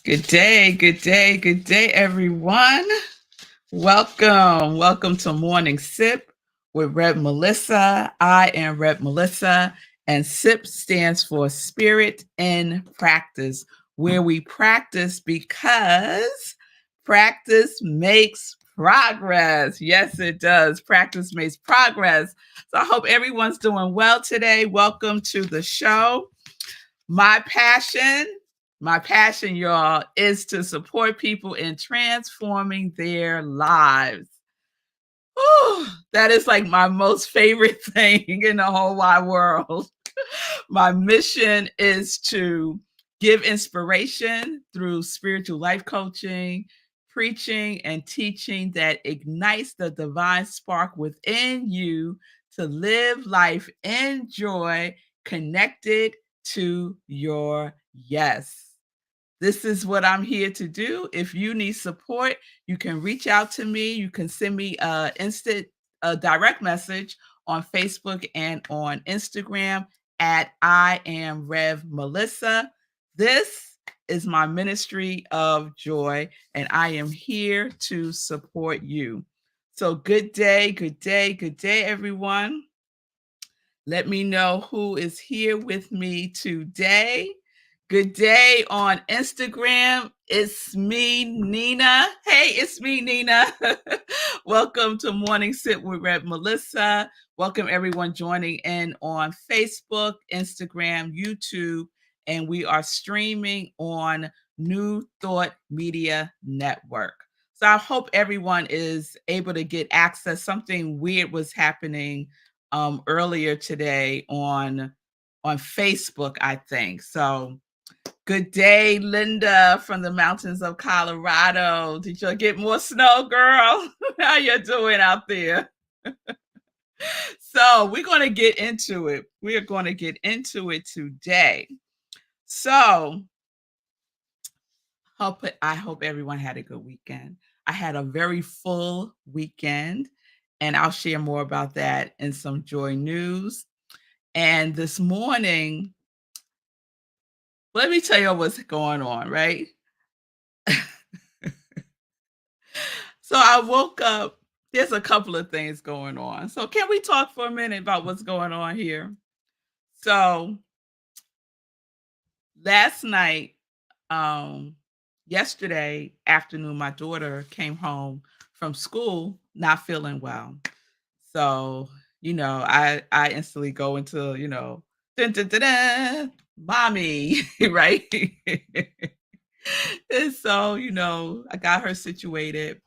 Good day, good day, good day, everyone. Welcome to Morning Sip with Rev Melissa. I am Rev Melissa, and SIP stands for Spirit in Practice, where we practice because practice makes progress. Yes, it does. Practice makes progress. So I hope everyone's doing well today. Welcome to the show. My passion, my passion, y'all, is to support people in transforming their lives. Ooh, that is like my most favorite thing in the whole wide world. My mission is to give inspiration through spiritual life coaching, preaching, and teaching that ignites the divine spark within you to live life in joy, connected to your yes. This is what I'm here to do. If you need support, you can reach out to me. You can send me a direct message on Facebook and on Instagram at iamrevmelissa. This is my ministry of joy, and I am here to support you. So good day, good day, good day, everyone. Let me know who is here with me today. Good day on Instagram. It's me, Nina. Hey, it's me, Nina. Welcome to Morning Sit with Rev Melissa. Welcome everyone joining in on Facebook, Instagram, YouTube, and we are streaming on New Thought Media Network. So I hope everyone is able to get access. Something weird was happening earlier today on Facebook, I think. So good day, Linda from the mountains of Colorado. Did you get more snow, girl? How you doing out there? So we're going to get into it. We are going to get into it today. So I hope everyone had a good weekend. I had a very full weekend, and I'll share more about that in some joy news. And this morning, let me tell you what's going on, right? So I woke up. There's a couple of things going on. So can we talk for a minute about what's going on here? So last night, yesterday afternoon, my daughter came home from school not feeling well. So, I instantly go into, dun, dun, dun, dun, mommy, right? And so, I got her situated.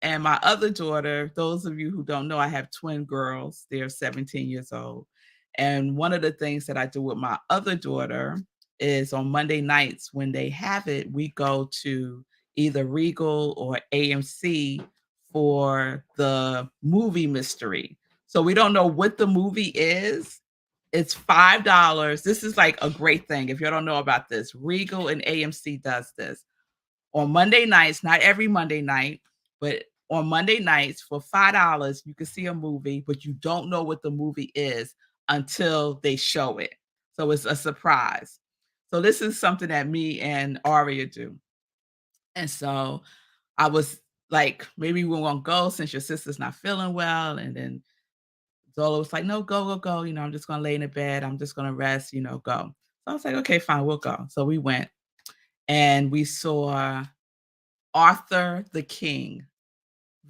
And my other daughter, those of you who don't know, I have twin girls. They're 17 years old. And one of the things that I do with my other daughter is on Monday nights when they have it, we go to either Regal or AMC for the movie mystery. So we don't know what the movie is. It's $5. This is like a great thing. If you don't know about this, Regal and AMC does this on Monday nights, not every Monday night, but on Monday nights for $5, you can see a movie, but you don't know what the movie is until they show it. So it's a surprise. So this is something that me and Aria do. And so I was like, maybe we won't go since your sister's not feeling well. And then Zola was like, no, go, go, go. I'm just going to lay in the bed. I'm just going to rest, go. So I was like, okay, fine, we'll go. So we went and we saw Arthur the King.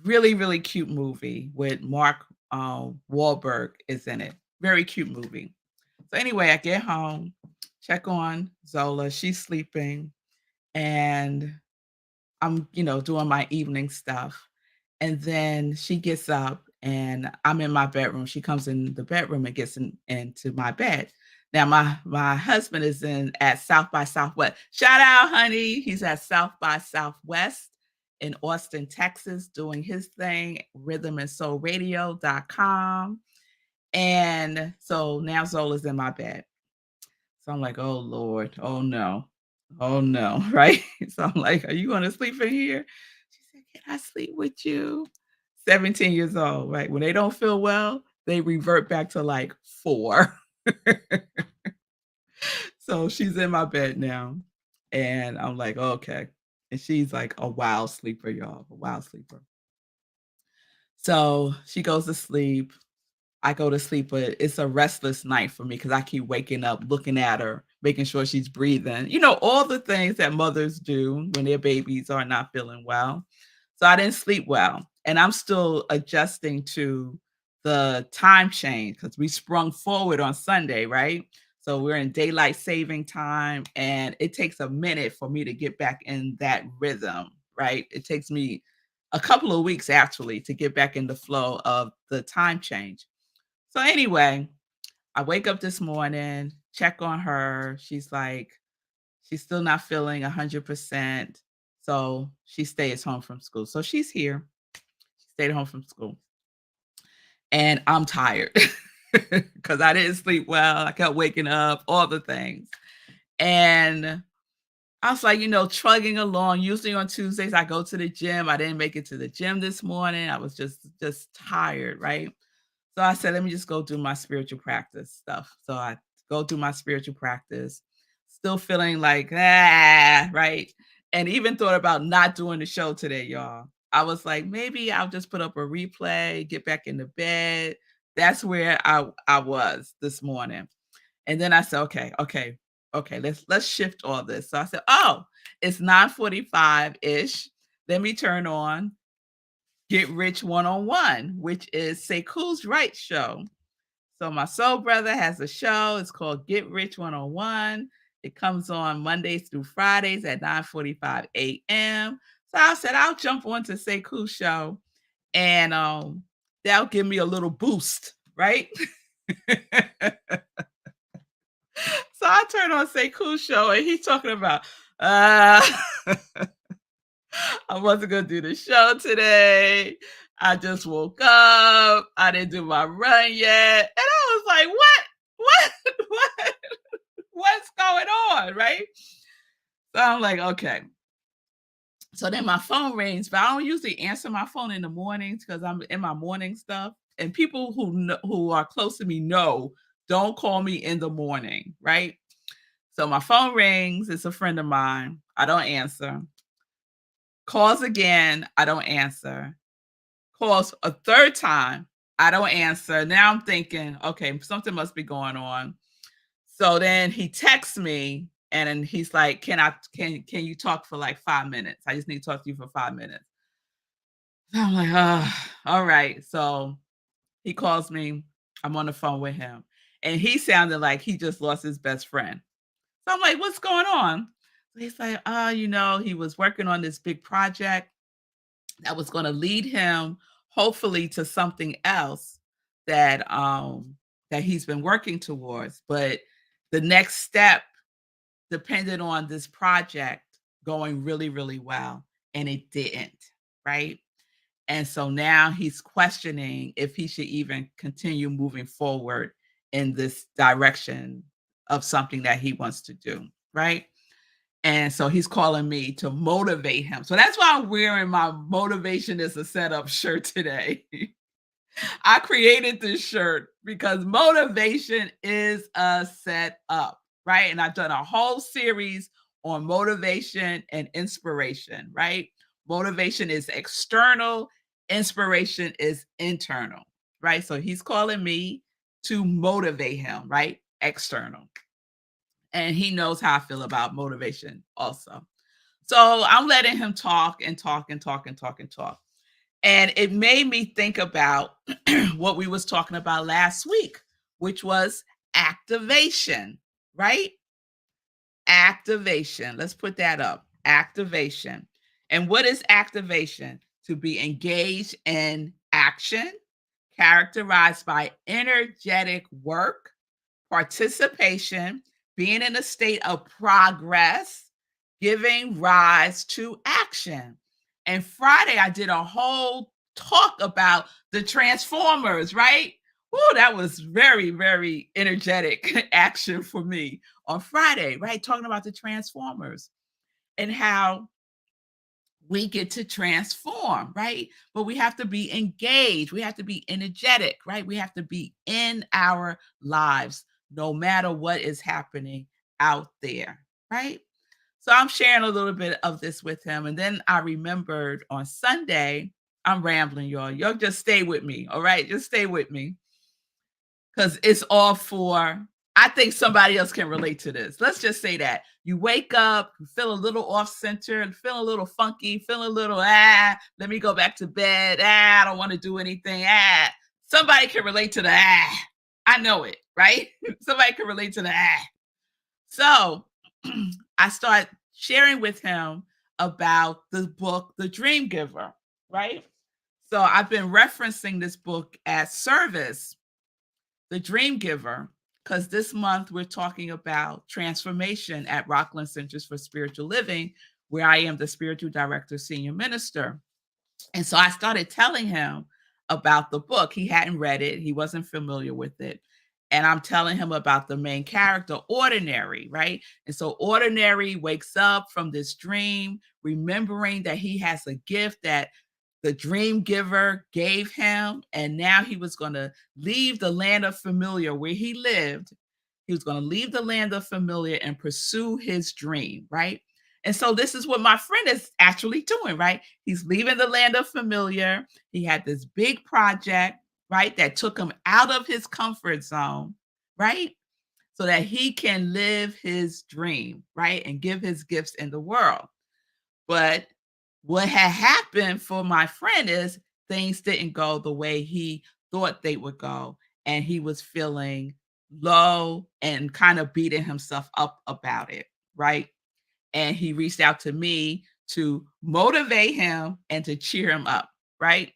Really, really cute movie with Mark Wahlberg is in it. Very cute movie. So anyway, I get home, check on Zola. She's sleeping, and I'm, doing my evening stuff. And then she gets up, and I'm in my bedroom. She comes in the bedroom and gets into my bed. Now my husband is at South by Southwest. Shout out, honey. He's at South by Southwest in Austin, Texas, doing his thing, rhythmandsoulradio.com. And so now Zola's in my bed. So I'm like, oh Lord, oh no, right? So I'm like, are you going to sleep in here? She said, can I sleep with you? 17 years old, right? When they don't feel well, they revert back to like 4. So she's in my bed now. And I'm like, "Okay." And she's like a wild sleeper, y'all, a wild sleeper. So she goes to sleep. I go to sleep, but it's a restless night for me because I keep waking up, looking at her, making sure she's breathing. All the things that mothers do when their babies are not feeling well. So I didn't sleep well, and I'm still adjusting to the time change because we sprung forward on Sunday, right? So we're in daylight saving time, and it takes a minute for me to get back in that rhythm, right? It takes me a couple of weeks actually to get back in the flow of the time change. So anyway, I wake up this morning, check on her. She's still not feeling 100%. So she stays home from school. So she's here. She stayed home from school. And I'm tired because I didn't sleep well. I kept waking up, all the things. And I was like, trudging along. Usually on Tuesdays, I go to the gym. I didn't make it to the gym this morning. I was just tired, right? So I said, let me just go do my spiritual practice stuff. So I go do my spiritual practice, still feeling like, right? And even thought about not doing the show today, y'all. I was like, maybe I'll just put up a replay, get back into bed. That's where I was this morning. And then I said, okay, let's shift all this. So I said, oh, it's 9:45-ish. Let me turn on Get Rich One-on-One, which is Sekou's right show. So my soul brother has a show. It's called Get Rich One-on-One. It comes on Mondays through Fridays at 9:45 a.m. So I said I'll jump onto Sekou's show and that'll give me a little boost, right? So I turned on Sekou's show and he's talking about uh I wasn't gonna do the show today. I just woke up. I didn't do my run yet. And I was like, what? What? What? What's going on? Right? So I'm like, okay. So then my phone rings, but I don't usually answer my phone in the mornings because I'm in my morning stuff. And people who are close to me know don't call me in the morning, right? So my phone rings. It's a friend of mine. I don't answer. Calls again. I don't answer. Calls a third time. I don't answer. Now I'm thinking, okay, something must be going on. So then he texts me and then he's like, can you talk for like 5 minutes? I just need to talk to you for 5 minutes. So I'm like, oh, all right. So he calls me. I'm on the phone with him. And he sounded like he just lost his best friend. So I'm like, what's going on? So he's like, he was working on this big project that was going to lead him hopefully to something else that he's been working towards, but the next step depended on this project going really, really well, and it didn't, right? And so now he's questioning if he should even continue moving forward in this direction of something that he wants to do, right? And so he's calling me to motivate him. So that's why I'm wearing my motivation is a setup shirt today. I created this shirt because motivation is a setup, right? And I've done a whole series on motivation and inspiration, right? Motivation is external, inspiration is internal, right? So he's calling me to motivate him, right? External. And he knows how I feel about motivation also. So I'm letting him talk and talk and talk and talk and talk. And it made me think about what we was talking about last week, which was activation, right? Activation. Let's put that up. Activation. And what is activation? To be engaged in action, characterized by energetic work, participation, being in a state of progress, giving rise to action. And Friday, I did a whole talk about the Transformers, right? Oh, that was very, very energetic action for me on Friday, right? Talking about the Transformers and how we get to transform, right? But we have to be engaged. We have to be energetic, right? We have to be in our lives no matter what is happening out there, right? So I'm sharing a little bit of this with him. And then I remembered on Sunday, I'm rambling, y'all. Y'all just stay with me. All right. Just stay with me. Because it's all for, I think somebody else can relate to this. Let's just say that you wake up, you feel a little off center, and feel a little funky, feel a little, let me go back to bed. I don't want to do anything. Somebody can relate to the, I know it, right? Somebody can relate to the, So I start sharing with him about the book, The Dream Giver, right? So I've been referencing this book as service, The Dream Giver, because this month we're talking about transformation at Rockland Centers for Spiritual Living, where I am the spiritual director, senior minister. And so I started telling him about the book. He hadn't read it, he wasn't familiar with it. And I'm telling him about the main character, Ordinary, right? And so Ordinary wakes up from this dream, remembering that he has a gift that the dream giver gave him. And now he was going to leave the land of familiar where he lived. He was going to leave the land of familiar and pursue his dream, right? And so this is what my friend is actually doing, right? He's leaving the land of familiar. He had this big project, right, that took him out of his comfort zone, right? So that he can live his dream, right? And give his gifts in the world. But what had happened for my friend is things didn't go the way he thought they would go. And he was feeling low and kind of beating himself up about it, right? And he reached out to me to motivate him and to cheer him up, right?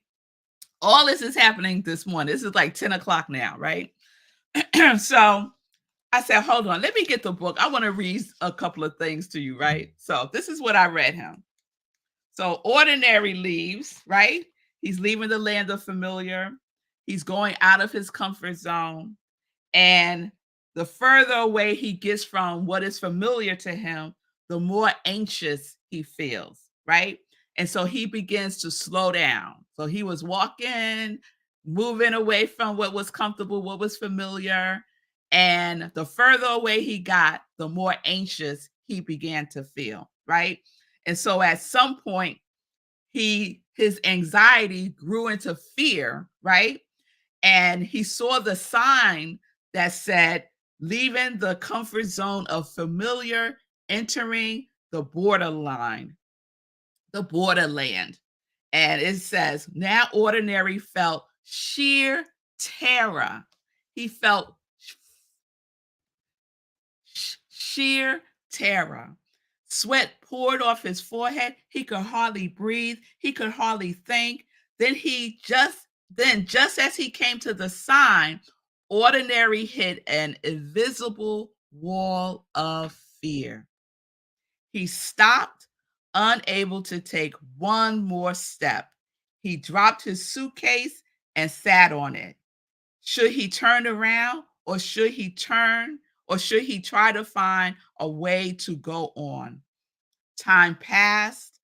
All this is happening this morning. This is like 10 o'clock now, right? So I said, hold on, let me get the book. I want to read a couple of things to you, right? So this is what I read him. So Ordinary leaves, right? He's leaving the land of familiar. He's going out of his comfort zone. And the further away he gets from what is familiar to him, the more anxious he feels, right? And so he begins to slow down. So he was walking, moving away from what was comfortable, what was familiar. And the further away he got, the more anxious he began to feel, right? And so at some point, his anxiety grew into fear, right? And he saw the sign that said, leaving the comfort zone of familiar, entering the borderline, the borderland. And it says, now Ordinary felt sheer terror. He felt sheer terror. Sweat poured off his forehead. He could hardly breathe. He could hardly think. Then just as he came to the sign, Ordinary hit an invisible wall of fear. He stopped, unable to take one more step. He dropped his suitcase and sat on it. Should he turn around or should he try to find a way to go on? Time passed.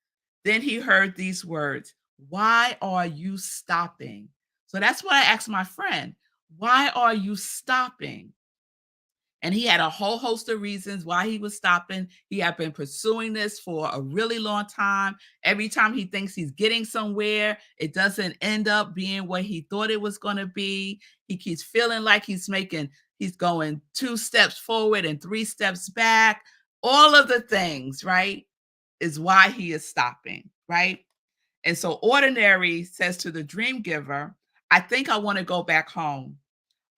Then he heard these words, why are you stopping? So that's what I asked my friend. Why are you stopping? And he had a whole host of reasons why he was stopping. He had been pursuing this for a really long time. Every time he thinks he's getting somewhere, it doesn't end up being what he thought it was going to be. He keeps feeling like he's going 2 steps forward and 3 steps back. All of the things, right, is why he is stopping, right? And so Ordinary says to the dream giver, I think I want to go back home.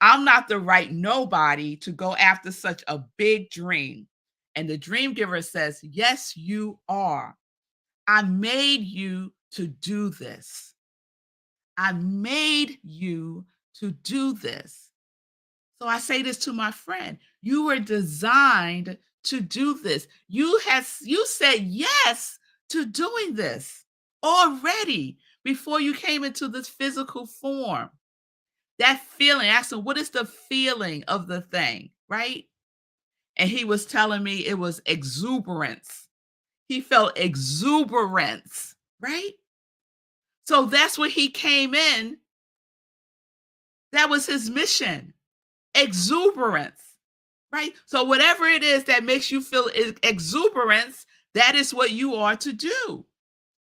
I'm not the right nobody to go after such a big dream. And the dream giver says, yes, you are. I made you to do this. I made you to do this. So I say this to my friend. You were designed to do this. You said yes to doing this already before you came into this physical form. That feeling, ask him, what is the feeling of the thing, right? And he was telling me it was exuberance. He felt exuberance, right? So that's what he came in. That was his mission, exuberance. right? So whatever it is that makes you feel exuberance, that is what you are to do,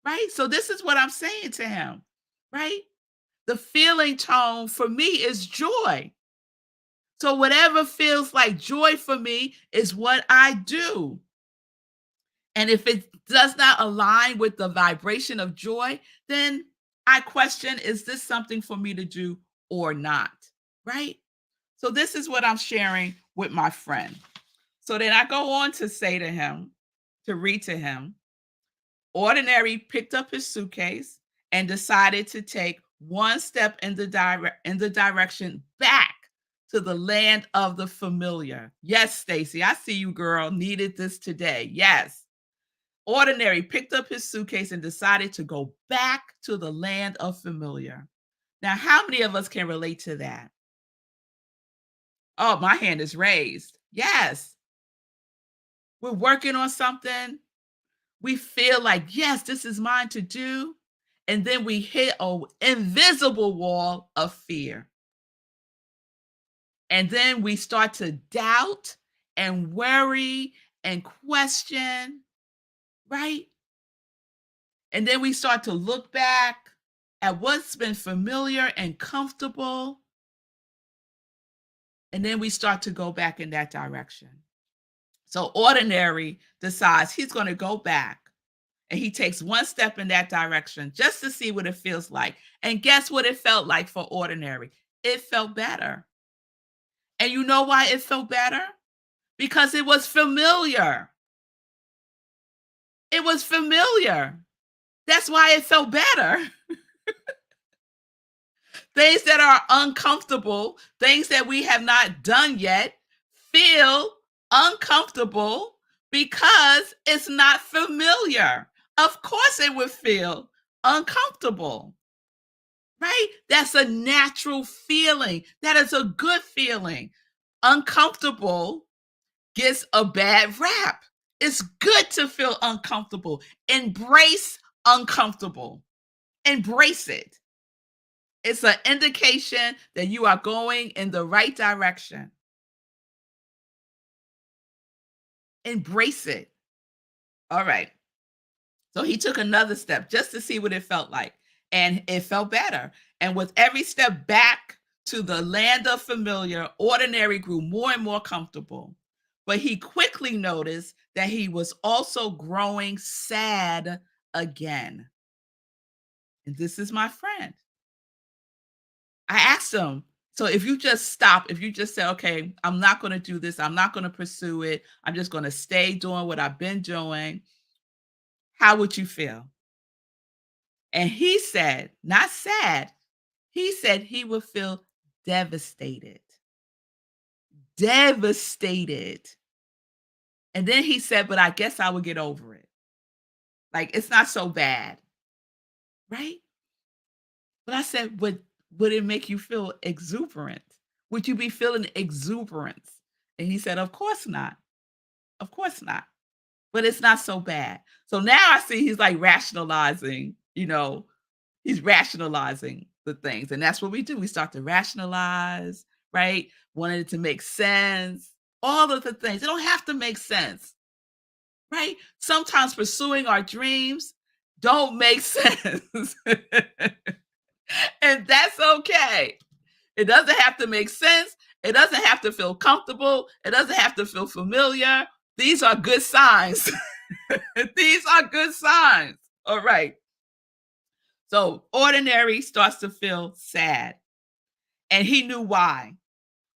right? So this is what I'm saying to him, right? The feeling tone for me is joy. So whatever feels like joy for me is what I do. And if it does not align with the vibration of joy, then I question, is this something for me to do or not? Right? So this is what I'm sharing with my friend. So then I go on to say to him, to read to him, Ordinary picked up his suitcase and decided to take one step in the direction back to the land of the familiar. Yes, Stacy, I see you, girl. Needed this today. Yes. Ordinary picked up his suitcase and decided to go back to the land of familiar. Now, how many of us can relate to that? Oh, my hand is raised. Yes. We're working on something. We feel like, yes, this is mine to do. And then we hit an invisible wall of fear. And then we start to doubt and worry and question, right? And then we start to look back at what's been familiar and comfortable. And then we start to go back in that direction. So Ordinary decides he's going to go back and he takes one step in that direction just to see what it feels like. And guess what it felt like for Ordinary? It felt better. And you know why it felt better? Because it was familiar. It was familiar. That's why it felt better. Things that are uncomfortable, things that we have not done yet, feel uncomfortable because it's not familiar. Of course, it would feel uncomfortable, right? That's a natural feeling. That is a good feeling. Uncomfortable gets a bad rap. It's good to feel uncomfortable. Embrace uncomfortable. Embrace it. It's an indication that you are going in the right direction. Embrace it. All right. So he took another step just to see what it felt like. And it felt better. And with every step back to the land of familiar, Ordinary grew more and more comfortable. But he quickly noticed that he was also growing sad again. And this is my friend. I asked him, so if you just stop, if you just say, okay, I'm not going to do this, I'm not going to pursue it, I'm just going to stay doing what I've been doing, how would you feel? And he said, not sad, he said he would feel devastated. Devastated. And then he said, but I guess I would get over it. Like, it's not so bad. Right? But I said, would it make you feel exuberant? Would you be feeling exuberance? And he said, of course not. Of course not. But it's not so bad. So now I see he's like rationalizing, he's rationalizing the things. And that's what we do. We start to rationalize, right? Wanting it to make sense. All of the things. They don't have to make sense, right? Sometimes pursuing our dreams don't make sense. And that's okay. It doesn't have to make sense. It doesn't have to feel comfortable. It doesn't have to feel familiar. These are good signs. These are good signs. All right. So Ordinary starts to feel sad. And he knew why.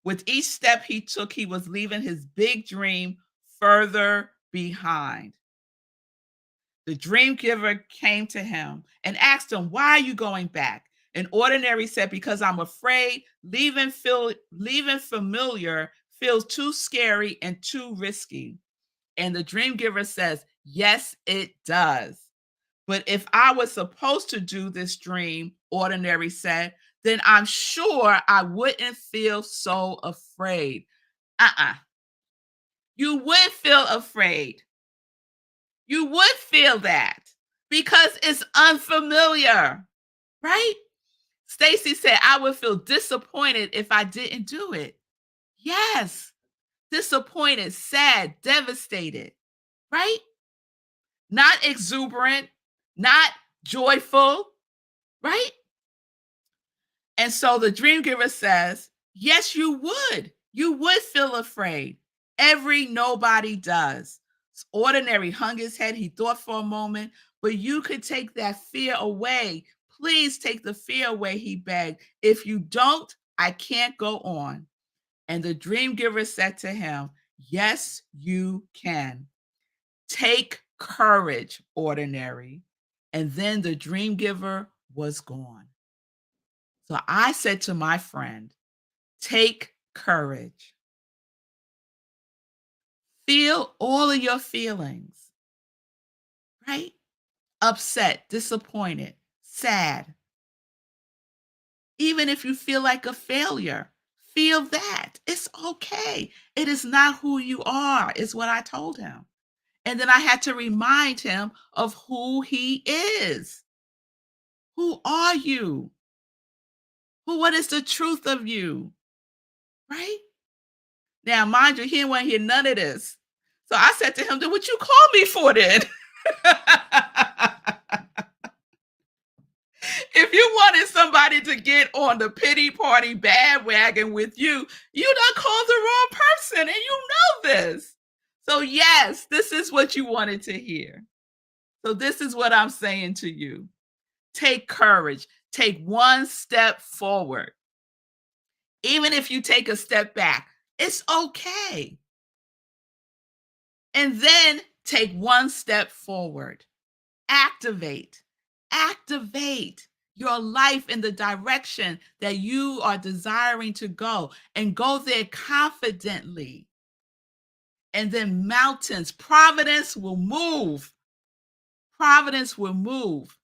With each step he took, he was leaving his big dream further behind. The dream giver came to him and asked him, why are you going back? And Ordinary said, because I'm afraid leaving familiar feels too scary and too risky. And the dream giver says, yes, it does. But if I was supposed to do this dream, Ordinary said, then I'm sure I wouldn't feel so afraid. Uh-uh. You would feel afraid. You would feel that because it's unfamiliar, right? Stacy said, I would feel disappointed if I didn't do it. Yes, disappointed, sad, devastated, right? Not exuberant, not joyful, right? And so the dream giver says, yes, you would. You would feel afraid. Every nobody does. Ordinary hung his head. He thought for a moment, but you could take that fear away. Please take the fear away, he begged. If you don't, I can't go on. And the dream giver said to him, yes, you can. Take courage, ordinary. And then the dream giver was gone. So I said to my friend, take courage. Feel all of your feelings, right? Upset, disappointed, sad. Even if you feel like a failure, feel that. It's okay. It is not who you are, is what I told him. And then I had to remind him of who he is. Who are you? What is the truth of you? Right? Now, mind you, he didn't want to hear none of this. So I said to him, then what you call me for then? If you wanted somebody to get on the pity party bandwagon with you, you done called the wrong person and you know this. So yes, this is what you wanted to hear. So this is what I'm saying to you. Take courage. Take one step forward. Even if you take a step back, it's okay. And then take one step forward. Activate. Activate your life in the direction that you are desiring to go and go there confidently. And then mountains, providence will move. Providence will move.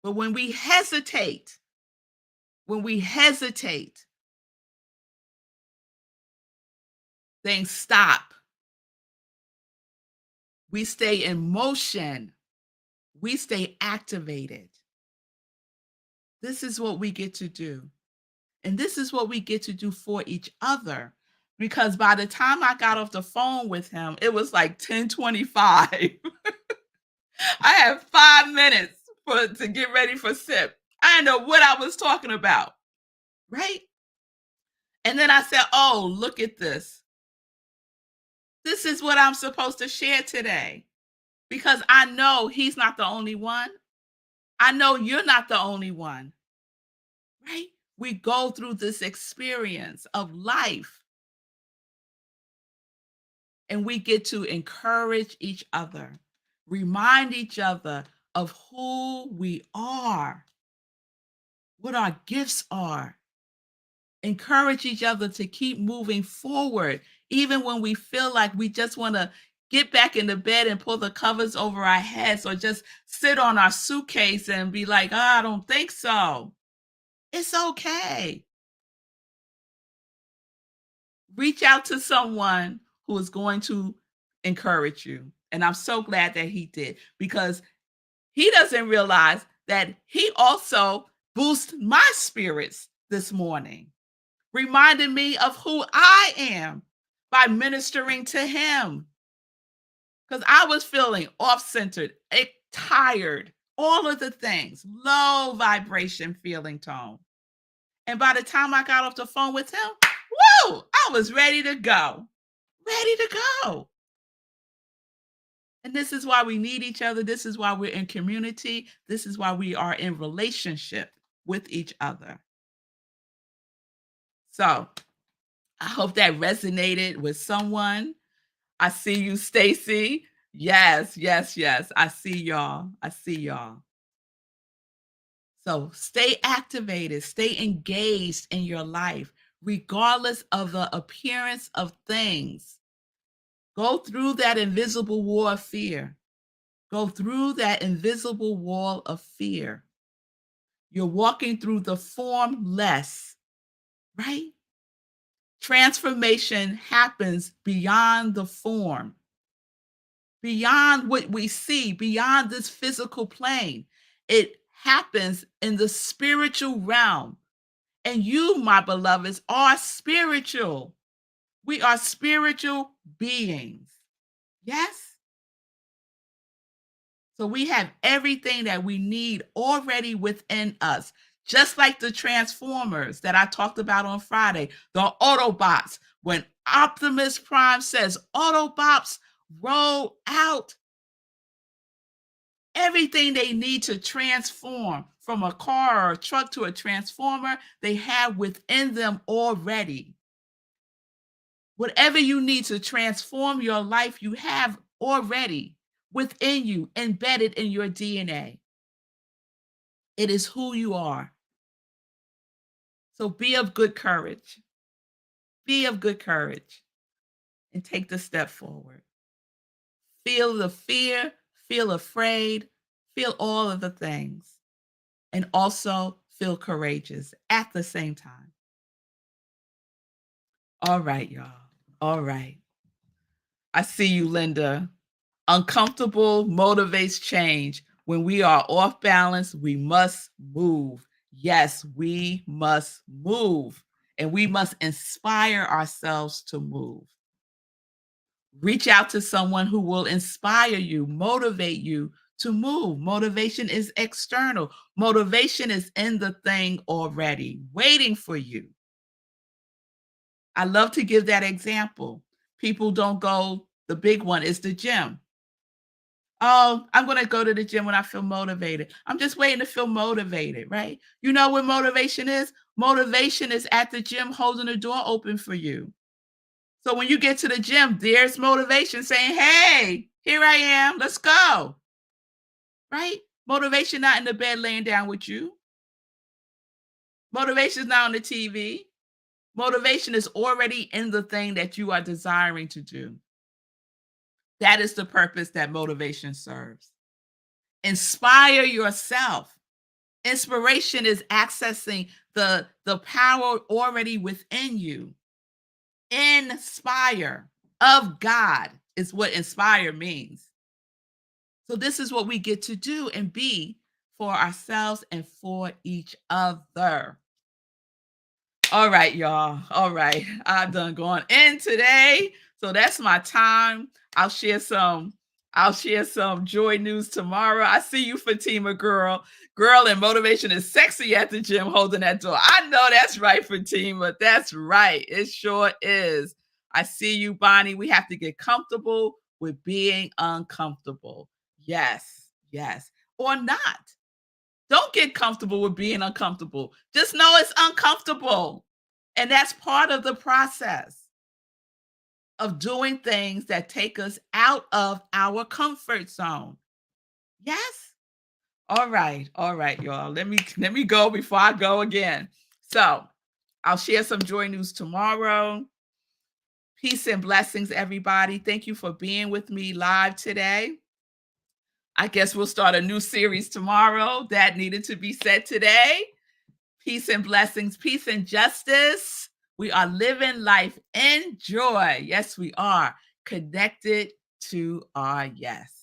But when we hesitate, things stop. We stay in motion. We stay activated. This is what we get to do. And this is what we get to do for each other. Because by the time I got off the phone with him, it was like 10:25. I had 5 minutes to get ready for SIP. I didn't know what I was talking about. Right? And then I said, oh, look at this. This is what I'm supposed to share today. Because I know he's not the only one. I know you're not the only one. Right? We go through this experience of life and we get to encourage each other, remind each other of who we are, what our gifts are, encourage each other to keep moving forward, even when we feel like we just want to get back in the bed and pull the covers over our heads or just sit on our suitcase and be like, oh, I don't think so. It's okay. Reach out to someone who is going to encourage you. And I'm so glad that he did because he doesn't realize that he also boosted my spirits this morning, reminded me of who I am by ministering to him. Because I was feeling off-centered, tired, all of the things, low vibration feeling tone. And by the time I got off the phone with him, woo, I was ready to go. Ready to go. And this is why we need each other. This is why we're in community. This is why we are in relationship with each other. So I hope that resonated with someone. I see you, Stacy. Yes, yes, yes. I see y'all. I see y'all. So stay activated, stay engaged in your life, regardless of the appearance of things. Go through that invisible wall of fear. Go through that invisible wall of fear. You're walking through the formless, right? Transformation happens beyond the form, beyond what we see, beyond this physical plane. It happens in the spiritual realm. And you, my beloveds, are spiritual. We are spiritual beings. Yes? So we have everything that we need already within us, just like the Transformers that I talked about on Friday, the Autobots. When Optimus Prime says Autobots roll out, everything they need to transform from a car or a truck to a transformer, they have within them already. Whatever you need to transform your life, you have already within you, embedded in your DNA. It is who you are. So be of good courage. Be of good courage and take the step forward. Feel the fear, feel afraid, feel all of the things, and also feel courageous at the same time. All right, y'all. All right. I see you, Linda. Uncomfortable motivates change. When we are off balance, we must move. Yes, we must move. And we must inspire ourselves to move. Reach out to someone who will inspire you, motivate you to move. Motivation is external. Motivation is in the thing already, waiting for you. I love to give that example. People don't go, the big one is the gym. Oh, I'm going to go to the gym when I feel motivated. I'm just waiting to feel motivated, right? You know what motivation is? Motivation is at the gym holding the door open for you. So when you get to the gym, there's motivation saying, hey, here I am, let's go, right? Motivation not in the bed laying down with you. Motivation is not on the TV. Motivation is already in the thing that you are desiring to do. That is the purpose that motivation serves. Inspire yourself. Inspiration is accessing the power already within you. Inspire of God is what inspire means. So this is what we get to do and be for ourselves and for each other. All right, y'all. All right. I've done gone in today. So that's my time. I'll share some joy news tomorrow. I see you, Fatima girl. Girl, and motivation is sexy at the gym holding that door. I know that's right, Fatima. That's right. It sure is. I see you, Bonnie. We have to get comfortable with being uncomfortable. Yes, yes. Or not. Don't get comfortable with being uncomfortable. Just know it's uncomfortable. And that's part of the process of doing things that take us out of our comfort zone. Yes? All right. All right, y'all. Let me go before I go again. So, I'll share some joy news tomorrow. Peace and blessings, everybody. Thank you for being with me live today. I guess we'll start a new series tomorrow. That needed to be said today. Peace and blessings, peace and justice. We are living life in joy. Yes, we are connected to our yes.